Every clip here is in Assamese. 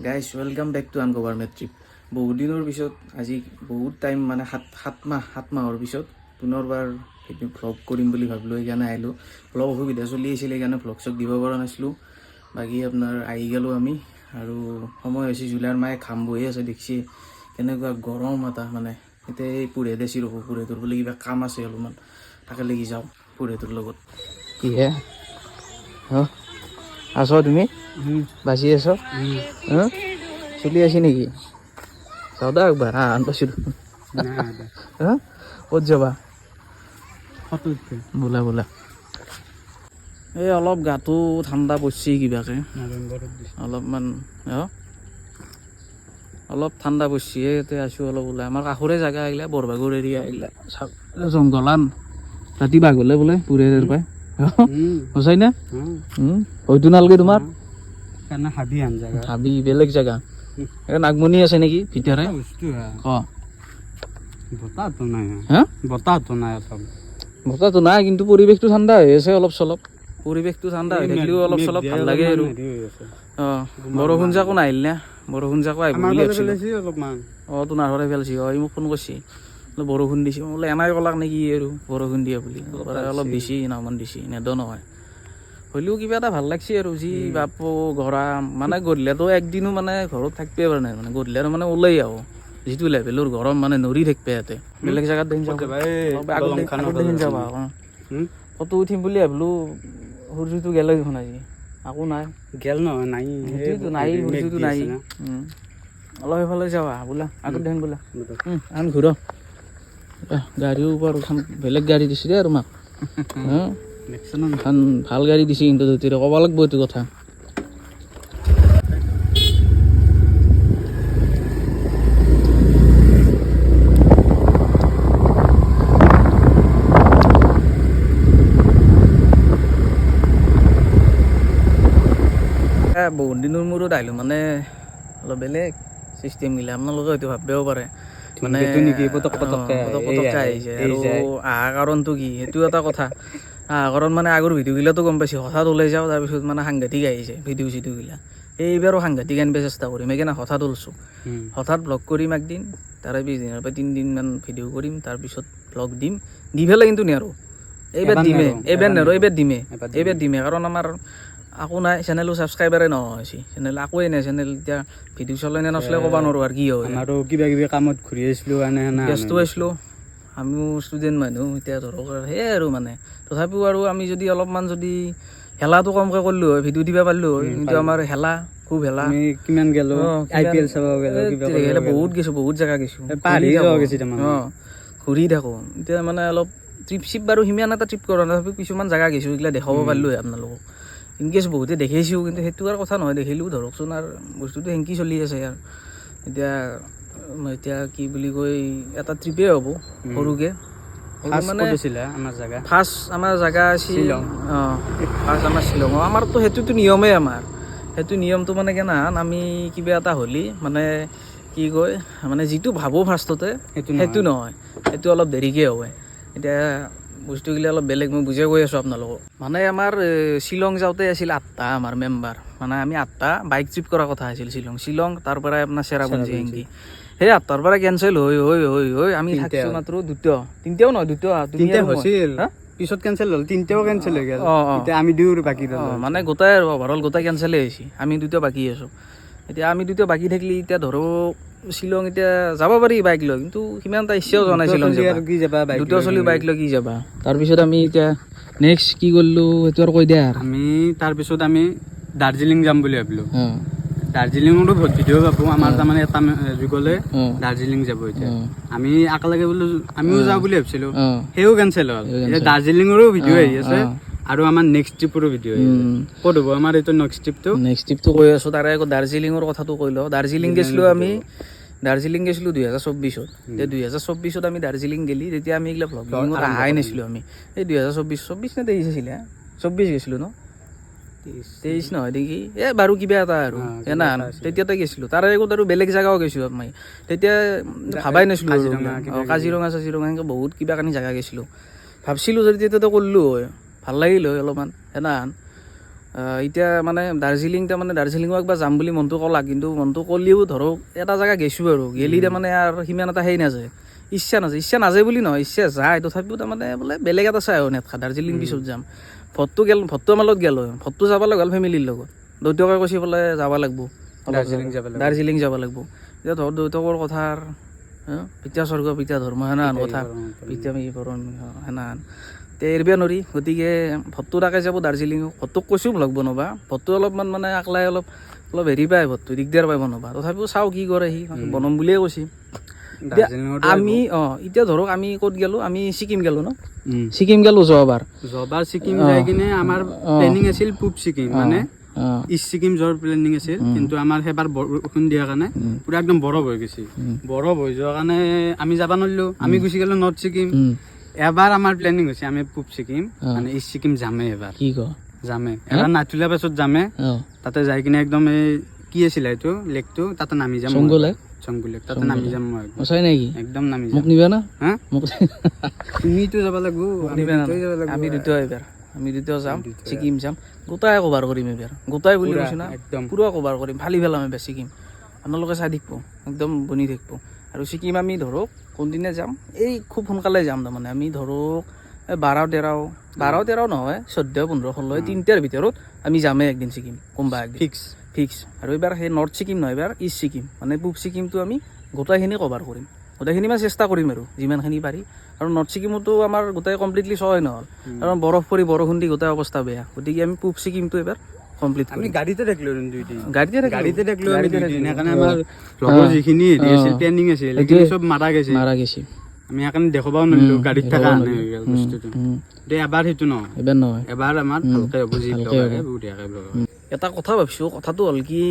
গাইজ ৱেলকাম বেক টু আনকভাৰমেট ট্ৰিপ। বহুত দিনৰ পিছত আজি বহুত টাইম মানে সাত মাহৰ পিছত পুনৰবাৰ সেইটো ভ্লগ কৰিম বুলি ভাবিলোঁ। সেইকাৰণে আহিলোঁ। অলপ অসুবিধা চলি আছিলে সেইকাৰণে ভ্লগ চগ দিব পৰা নাছিলোঁ। বাকী আপোনাৰ আহি গ'লোঁ আমি আৰু সময় হৈছে জুলাইৰ মায়ে ঘাম বহি আছে দেখছি কেনেকুৱা গৰম এটা মানে। এতিয়া এই পুৰহে দেছি ৰ'ব পুৰহেটোৰ বোলে কিবা কাম আছে অলপমান তাকে লাগি যাওঁ পুৰহেটোৰ লগত। কিহে আছ তুমি বাচি আছ চলি আছি নেকি? চাওঁ দা একবাৰ আন পাইছোঁ ক'ত যাবা? বোলা বোলা এই অলপ গাটো ঠাণ্ডা পৰিছে কিবাকে অলপমান অলপ ঠাণ্ডা পৰিছে ইয়াতে আছোঁ অলপ ওলাই। আমাৰ কাষৰে জেগা আহিলে বৰভাগৰ এৰিয়া আহিলে জংঘলান ৰাতি বাঘ হ'লে বোলে পুৰে পায় সঁচাই না? হয়তো নালাগে তোমাৰ হাবি বেলেগ জেগা নাগমণি আছে নেকি ভিতৰে? বতাহটো নাই কিন্তু পৰিৱেশটো ঠাণ্ডা হৈ আছে অলপ চলপ। পৰিৱেশটো ঠাণ্ডা হৈ থাকিলেও অলপ চলপ ভাল লাগে আৰু। বৰষুণ জাকো নাহিল না? বৰষুণ জাকো আহিব বুলি ভাবিছিলোঁ। তোমাৰ ঘৰে পেলাইছি ই মোক ফোন কৰিছে বৰষুণ দিছে। মই বোলে এনাই ক'লাক নেকি আৰু বৰষুণ দিয়ে বুলি অলপ বেছি নামান দিছে নেদ নহয় হ'লেও কিবা এটা ভাল লাগছে আৰু যি বাপো গৰম মানে গধূলিতো একদিনো মানে ঘৰত থাকিবই পৰা নাই মানে গধূলি আৰু মানে ওলাই আহোঁ যিটো লেভেলৰ গৰম মানে নৰি থাকিব ইয়াতে। বেলেগ জেগাত দেখি যাবা ফটো উঠিম বুলি ভাবিলোঁ সূৰ্যটো গেলে দেখোন আজি আকৌ নাই গেল নহয় নাই সেইটোতো নাই সূৰ্যটো নাই। অলপ সেইফালে যাবা বোলা আগত দেখোন বোলা আন ঘূৰ গাড়ীও ওপৰ বেলেগ গাড়ী দিছে দেই আৰু মাক ভাল গাড়ী দিছে কিন্তু ক'ব লাগিব এইটো কথা। বহুত দিনৰ মূৰত আহিলোঁ মানে অলপ বেলেগ চিষ্টেমগিলা আপোনালোকে হয়তো ভাবিব পাৰে মানে পটককে আহিছে আৰু অহা কাৰণটো কি সেইটো এটা কথা। কাৰণ মানে আগৰ ভিডিঅ'গিলাতো গম পাইছে হঠাৎ ওলাই যাওঁ তাৰপিছত মানে সাংঘাতিক আহিছে ভিডিঅ' চিডিঅ'গিলা। এইবাৰো সাংঘাতিক আনিব চেষ্টা কৰিম সেইকাৰণে হঠাৎ ওলছোঁ। হঠাৎ ব্লগ কৰিম একদিন তাৰে পিছদিনৰ পৰা 3 দিনমান ভিডিঅ' কৰিম তাৰপিছত ব্লগ দিম দি পেলাই কিন্তু নেৰো এইবাৰ দিমে কাৰণ আমাৰ আকৌ নাই চেনেলো ছাবস্ক্ৰাইবাৰে নোহোৱা হৈছে চেনেল আকোৱেই নাই চেনেল এতিয়া ভিডিঅ' চলে নে নচলে ক'ব নোৱাৰোঁ আৰু কি হয় আৰু কিবা কিবি কামত ঘূৰি আছিলোঁ ব্যস্ত আছিলোঁ আমিও ষ্টুডেণ্ট মানুহ এতিয়া ধৰক সেয়াই আৰু মানে তথাপিও আৰু আমি যদি অলপমান যদি হেলাটো কমকৈ কৰিলোঁ হয় ভিডিঅ' দিব পাৰিলোঁ হয় কিন্তু আমাৰ হেলা খুব হেলা কিমান গেলোঁ IPL চাব গেলোঁ বহুত গৈছোঁ বহুত জেগা গৈছোঁ ঘূৰি থাকোঁ এতিয়া মানে অলপ ট্ৰিপ চিপ বাৰু সিমান এটা ট্ৰিপ কৰা নাই তথাপিও কিছুমান জেগা গৈছোঁ এইগিলা দেখাব পাৰিলোঁ হয় আপোনালোকক। ইনকেছ বহুতে দেখিছোঁ কিন্তু সেইটো আৰু কথা নহয় দেখিলেও ধৰকচোন আৰু বস্তুটো সেনকি চলি আছে আৰু এতিয়া কি বুলি কয় এটা ট্ৰিপেই হ'ব সৰুকৈ মানে ফাৰ্ষ্ট আমাৰ জেগা আছিল ফাৰ্ষ্ট আমাৰ শ্বিলং আমাৰতো সেইটোতো নিয়মেই আমাৰ সেইটো নিয়মটো মানে কেনেহান আমি কিবা এটা হ'লে মানে কি কয় মানে যিটো ভাবোঁ ফাৰ্ষ্টতে সেইটো নহয় সেইটো অলপ দেৰিকৈ হয়। এতিয়া বস্তুগিলা অলপ বেলেগ মই বুজাই কৈ আছোঁ আপোনালোকক মানে আমাৰ শ্বিলং যাওঁতে আছিল 8টা আমাৰ মেম্বাৰ মানে আমি 8টা বাইক ট্ৰিপ কৰাৰ কথা আছিল শ্বিলং তাৰ পৰাই আপোনাৰ চেৰাপুঞ্জী এংকি সেই 8টাৰ পৰা কেঞ্চেল হৈ আমি থাকিছোঁ মাত্ৰ 2টাও নহয় 2টা হৈছিল পিছত কেঞ্চেল হ'ল 3টাও কেঞ্চেল হৈ গ'ল এতিয়া আমি 2 বাকী মানে গোটাই আৰু অভাৰঅল গোটাই কেঞ্চেলেই হৈছে আমি 2টা বাকী আছোঁ। এতিয়া আমি 2টা বাকী থাকিলে এতিয়া ধৰক শ্বিলং এতিয়া যাব পাৰি বাইক লৈ কিন্তু সিমান এটা ইচ্ছাও যোৱা নাই শ্বিলং যাবা 2টা চলি বাইক লৈ কি যাবা। তাৰপিছত আমি এতিয়া নেক্সট কি কৰিলোঁ সেইটো আৰু কৈ দিয়া আমি তাৰপিছত আমি দাৰ্জিলিং যাম বুলি ভাবিলোঁ। দাৰ্জিলিঙতো বহুত ভিডিঅ' পাব আমাৰ তাৰমানে এটা যুগলে দাৰ্জিলিং যাব এতিয়া আমি একেলগে বোলো আমিও যাওঁ বুলি ভাবিছিলোঁ সেইও কেঞ্চেল হ'ল। এতিয়া দাৰ্জিলিঙৰো ভিডিঅ' আহি আছে আৰু আমাৰ নেক্সট ট্ৰিপৰো ভিডিঅ' আহি আছে ক'ত হ'ব আমাৰ এইটো নেক্সট ট্ৰিপটো কৈ আছোঁ তাৰে আকৌ দাৰ্জিলিঙৰ কথাটো কৈ লওঁ। দাৰ্জিলিং গৈছিলোঁ 2024ত এতিয়া 2024ত আমি দাৰ্জিলিং গেলি তেতিয়া আমি এইগিলা ভ্লগিঙত অহাই নাছিলোঁ আমি এই 2024 নে 23 আছিলে 24 গৈছিলোঁ ন 23 নহয় দেখি বাৰু কিবা এটা আৰু তেতিয়াতে গৈছিলোঁ তাৰে আগত আৰু বেলেগ জেগাও গৈছোঁ আমি তেতিয়া ভাবাই নাছিলোঁ কাজিৰঙা এনেকৈ বহুত কিবা কানি জেগা গৈছিলোঁ ভাবছিলোঁ যদি তেতিয়াতো কৰিলোঁ হয় ভাল লাগিল হয় অলপমান এতিয়া মানে দাৰ্জিলিং তাৰমানে দাৰ্জিলিঙো একবাৰ যাম বুলি মনটো ক'লা, কিন্তু মনটো ক'লেও ধৰক এটা জেগা গৈছোঁ আৰু গেলি তাৰমানে আৰু সিমান এটা সেই নাযায়, ইচ্ছা নাযায় বুলি নহয়, ইচ্ছা যায় তথাপিও তাৰমানে বোলে বেলেগ এটা চাই আহোঁ নেটখা দাৰ্জিলিং পিছত যাম। ভটটো আমাৰ লগত গেল হয়, ভটটো যাব লগা হ'ল ফেমিলিৰ লগত, দেউতাকে কৈছে বোলে যাব লাগিব দাৰ্জিলিং যাব লাগিব। এতিয়া ধৰ দেউতাকৰ কথাৰ পিতা স্বৰ্গ পিতা ধৰ্ম সেনাহান কথা, পিতা মি পৰণ সেনাহান তে এৰিব নোৱাৰি। গতিকে ভটটো তাকে যাব দাৰ্জিলিঙত, ভটটোক কৈছোঁ ব্লগ বনাবা, ভটটো অলপমান মানে আকলাই অলপ হেৰি পায়, ভটটো দিগদাৰ পায় বনাবা, তথাপিও চাওঁ কি কৰে সি, বনাম বুলিয়ে কৈছে। আমি এতিয়া ধৰক আমি ক'ত গেলো, আমি ছিকিম গেলো ন, ছিকিম গেলো যোৱাবাৰ ছিকিম যাই কিনে আমাৰ প্লেনিং আছিল পূব ছিকিম, মানে ইষ্ট ছিকিম যোৱাৰ প্লেনিং আছিল, কিন্তু আমাৰ সেইবাৰ বৰষুণ দিয়াৰ কাৰণে পুৰা একদম বৰফ হৈ গৈছে, বৰফ হৈ যোৱাৰ কাৰণে আমি যাব নোৱাৰিলোঁ, আমি গুচি গ'লো নৰ্থ ছিকিম। এবাৰ আমাৰ প্লেনিং হৈছে আমি পূব ছিকিম মানে ইষ্ট ছিকিম যামেই এবাৰ, কি ক যামে এবাৰ নাথুলা পাছত যামে, তাতে যাই কিনে একদম এই কি আছিলে এইটো লেকটো, তাতে নামি যাম, চংগুলেক তাতে নামি যাম মই একদম নামি যাম। মোক নিবা না? তুমিতো যাব লাগিব, আমি দুটা যাম, ছিকিম যাম, গোটাই কভাৰ কৰিম এবাৰ, গোটাই বুলি কৈছোঁ না, একদম পুৰা কভাৰ কৰিম, ফালি পেলাম এবাৰ ছিকিম, আপোনালোকে চাই থাকিব, একদম বনি থাকিব। আৰু ছিকিম আমি ধৰক কোনদিনা যাম, এই খুব সোনকালে যাম তাৰমানে, আমি ধৰক 12-13 নহয় 14-15-16 তিনিটাৰ ভিতৰত আমি যামেই একদিন ছিকিম, কোনোবা একদিন ফিক্স। আৰু এইবাৰ সেই নৰ্থ ছিকিম নহয়, এইবাৰ ইষ্ট ছিকিম মানে পূব ছিকিমটো আমি গোটেইখিনি কভাৰ কৰিম, গোটেইখিনি মানে চেষ্টা কৰিম আৰু যিমানখিনি পাৰি। আৰু নৰ্থ ছিকিমতো আমাৰ গোটেই কমপ্লিটলি চোৱাই নহ'ল, কাৰণ বৰফ পৰি বৰষুণ দি গোটেই অৱস্থা বেয়া, গতিকে আমি পূব ছিকিমটো এবাৰ কমপ্লিট আমি গাড়ীতে দেখিলো গাড়ীতে সেইকাৰণে আমাৰ লগৰ যিখিনি প্লেনিং আছিল সেইখিনি চব মাৰা গৈছে, আমি সেইকাৰণে দেখাবও নোৱাৰিলোঁ, গাড়ীত থকা আনে হৈ গ'ল বস্তুটো। এবাৰ সেইটো নহয়, এবাৰ আমাৰ ভালকে হ'ব, যি বঢ়িয়াকৈ ব্লগ। এটা কথা ভাবিছোঁ, কথাটো হ'ল কি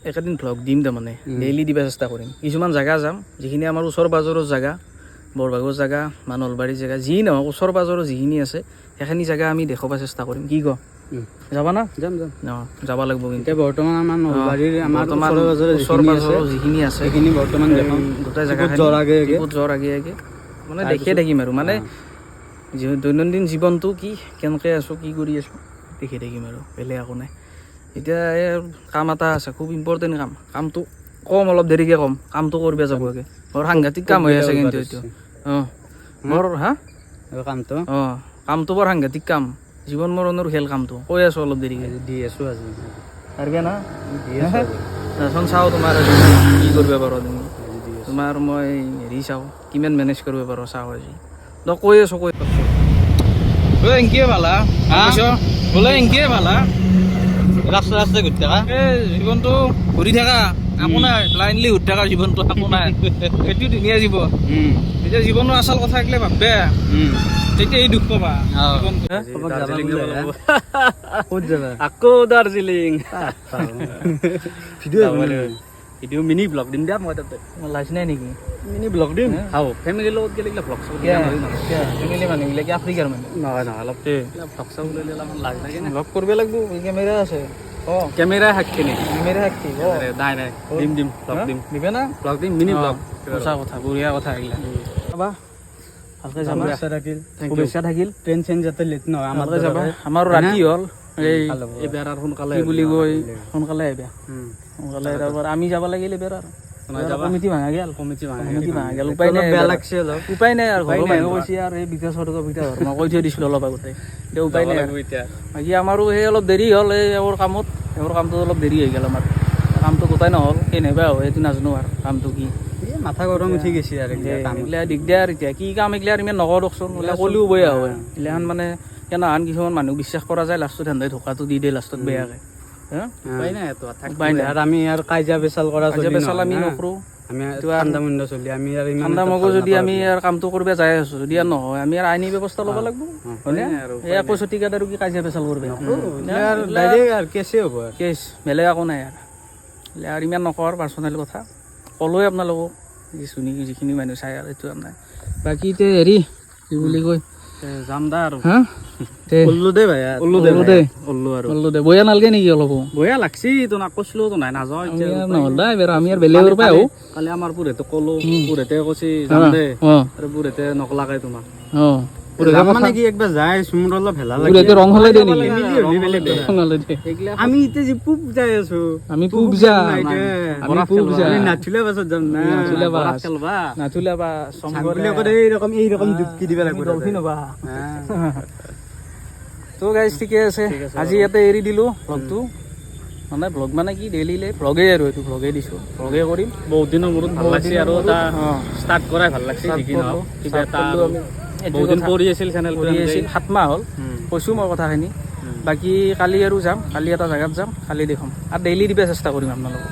একেদিন ভ্লগ দিম তাৰমানে, ডেইলি দিব চেষ্টা কৰিম, কিছুমান জেগা যাম যিখিনি আমাৰ ওচৰ পাজৰৰ জেগা, বৰভাগৰ জেগা বা নলবাৰীৰ জেগা, যি নহওক ওচৰ পাজৰৰ যিখিনি আছে সেইখিনি জেগা আমি দেখাব চেষ্টা কৰিম। কি ক যাবা না? যাম যাব লাগিব। কিন্তু বৰ্তমান আমাৰ নলবাৰীৰ আমাৰ ওচৰ পাজৰৰ যিখিনি আছে সেইখিনি বৰ্তমান দেখাম, গোটেই জেগা যোৱাৰ আগে মানে দেখিয়ে থাকিম আৰু মানে দৈনন্দিন জীৱনটো কি কেনেকৈ আছোঁ, কি কৰি আছোঁ দেখি থাকিম আৰু বেলেগ একো নাই। এতিয়া এই কাম এটা আছে, খুব ইম্পৰ্টেণ্ট কামটো কম, অলপ দেৰিকৈ কম, কামটো কৰিব যাব লাগে, বৰ সাংঘাতিক কাম হৈ আছে কিন্তু এইটো মোৰ কামটো বৰ সাংঘাতিক কাম, জীৱন মৰণৰ খেল কামটো, কৈ আছোঁ অলপ দেৰিকৈ দি আছোঁ আজি পাৰিবা না? দেচোন চাওঁ তোমাৰ কি কৰিব পাৰোঁ তুমি, তোমাৰ মই হেৰি চাওঁ কিমান মেনেজ কৰিব পাৰোঁ চাওঁ আজি, তই কৈ আছোঁ এনকিয়ে ভালা বোলে এনকিয়ে ভালা ৰাস্তা ঘূৰি থাকা, জীৱনটো ঘূৰি থাকা একো নাই, ব্লাইণ্ডলি ঘূৰি থকা জীৱনটো একো নাই, সেইটো ধুনীয়া জীৱন। এতিয়া জীৱনৰ আচল কথা এইগিলা ভাববে, তেতিয়া এই দুখ পাবা। আকৌ দাৰ্জিলিং ভিডিঅ' মিনি ব্লগ দিম দিয়া, মই তাতে লাইচ নাই নেকি? মিনি ব্লগ দিম, ফেমিলিৰ লগত গেলে ব্লগ চাব, ফেমিলি মানুহবিলাকে আফ্ৰিকাৰ মানুহ নহয় অলপ ব্লগ চাব ল'লে অলপমান লাজ লাগে না, ব্লগ কৰিব লাগিব, কেমেৰা আছে কেমেৰা সাক্ষী নেকি? কেমেৰা সাক্ষী নাই দিম ব্লগ দিম, দিবে না? ব্লগ দিম, মিনি ব্লগ, সঁচা কথা, বঢ়িয়া কথা এইগিলা। ভালকৈ যাবা, শুভেচ্ছা থাকিল, ট্ৰেইন চেইন যাতে লেট নহয়, ভালকৈ যাবা। আমাৰো ৰাতি হ'ল, এইবাৰ আৰু সোনকালে কি বুলি কয় সোনকালে আহিবা, সোনকালে তাৰপৰা আমি যাব লাগিল এইবাৰ আৰু কমিটি ভাঙা গেল, উপায় নাই, বেয়া লাগছে অলপ, উপায় নাই আৰু ঘৰৰ মানুহে কৈছে আৰু এই বিকাশ সদক পিঠা মই কৈ থৈ দিছিলোঁ অলপ আগতে, এতিয়া উপায় নাই এতিয়া। বাকী আমাৰো সেই অলপ দেৰি হ'ল, এই এওঁৰ কামটোত অলপ দেৰি হৈ গ'ল, আমাৰ কামটো গোটাই নহ'ল, সেই নাইবা হয় সেইটো নাজানো আৰু কামটো কি, মাথা গৰম উঠি গৈছে আৰু এইগিলা দিগদাৰ। এতিয়া কি কাম এইগিলা ইমান নকওঁ দিয়কচোন, ক'লেও বেয়া হয় এইগিলাখন, মানে কেনেহান কিছুমান মানুহ বিশ্বাস কৰা যায়, লাষ্টত সেন্দাই ঢোকাটো দি দিয়ে লাষ্টত বেয়াকৈ। আমি আৰু কাজিয়া পেচাল কৰা আমি নকৰোঁ, আমি ঠাণ্ডা মণ্ড চলি, আমি আৰু ঠাণ্ডা মগজ যদি আমি আৰু কামটো কৰিব যাই আছোঁ, যদি আৰু নহয় আমি আৰু আইনী ব্যৱস্থা ল'ব লাগিব, হয়নে? এই 21 শতিকাত আৰু কি কাজিয়া পেচাল কৰিব, কেছে হ'ব, কেছ বেলেগ একো নাই আৰু ইমান নকওঁ পাৰ্চনেল কথা, ক'লোৱে আপোনালোকক যিখিনি মানুহ চাই আৰু এইটো নাই। বাকী এতিয়া হেৰি কি বুলি কয় যাম দা আৰু বয়া নালাগে নেকি? অলপ বয়া লাগছি, তো কৈছিলো তো নাই নাযাওঁ, নহ'ল দা এবাৰ আমি আৰু বেলেগৰ পৰা আহোঁ। কালি আমাৰ পুৰেতে ক'লো, পুৰেতে কৈছি যাম দে, আৰু পুৰেতে নকলাকে তোমাক যাম মানে কি একবাৰ যাই মোৰ অলপ ভেলা লাগে পুৰা এতিয়া ৰং হলে দিয়ে নেকি ফেমিলি হ'লে বেলেগ কথা। ৰং হলে দিয়ে আমি এতিয়া যে পূব যাই আছো আমি পূব যাম আমি পূব যাম নাথুলা বাছত যাম না নাথুলা বাছ। বৰাক খেলবা নাথুলা বা চাংগুলি করে এইরকম ডুবকি দিবা লাগবে ডলফিন হবা হ্যাঁ। তো গাইজ ঠিকে আছে আজি ইয়াতে এৰি দিলোঁ ভ্লগটো মানে ভ্লগ মানে কি ডেইলি ভ্লগেই আৰু এইটো ভ্লগেই দিছোঁ ভ্লগেই কৰিম বহুত দিনৰ মূৰত ভাল লাগছে আৰু এটা ষ্টাৰ্ট কৰাই ভাল লাগছে যি কি নহওক কিবা এটা আৰু বহুত দিন পৰি আছিল চেনেলটো কৰি আছিল 7 মাহ হ'ল কৈছোঁ মই কথাখিনি বাকী কালি আৰু যাম কালি এটা জেগাত যাম কালি দেখোন আৰু ডেইলি দিবলৈ চেষ্টা কৰিম আপোনালোকক